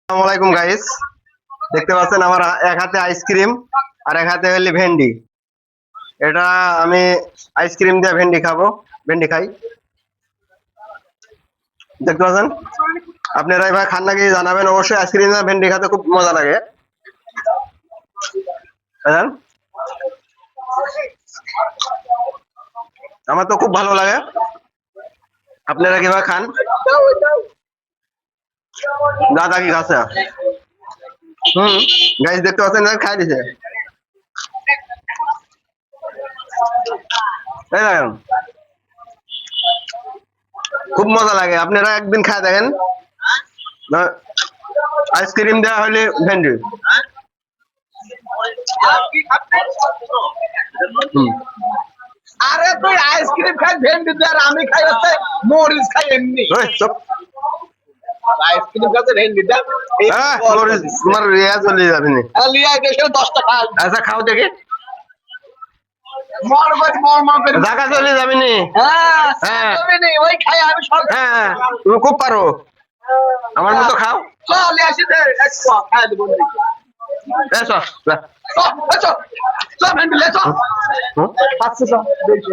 আসসালামু আলাইকুম গাইস, দেখতে পাচ্ছেন আমার এক হাতে আইসক্রিম আর এক হাতে হলে ভেন্ডি। এটা আমি আইসক্রিম দিয়ে ভেন্ডি খাবো, ভেন্ডি খাই। দেখতে পাচ্ছেন, আপনারা এবার খান নাকি জানাবেন অবশ্যই। আইসক্রিম দিয়ে ভেন্ডি খেতে খুব মজা লাগে। বুঝলেন? আমার তো খুব ভালো লাগে। আপনারা কিভাবে খান? দাদা কি খাচ্ছে? গাইস দেখতে পাচ্ছেন, খাই দিছে। এই দেখেন, খুব মজা লাগে। আপনারা একদিন খায় দেখেন। আইসক্রিম দেওয়া হলে ভেন্ডি। আরে তুই আইসক্রিম খাই ভেন্ডি দিয়ে, আর আমি খাই হচ্ছে মরিচ খাই এমনি। আইসক্রিম খাচ্ছে ভেন্ডি দিয়ে তোমার রিয়া চলে যাবে না। লিয়া দেশে 10 টাকা। আচ্ছা খাও দেখে, মর করে ঢাকা চলে যাবে নি। হ্যাঁ তুমি নেই ওই খাই আমি সব। হ্যাঁ তুমি খুব পারো, আমার মতো খাও। চল আসি দে একটু খাই দেব। এসো চল চল চল ভেন্ডি লে চল। আচ্ছা চল দেখি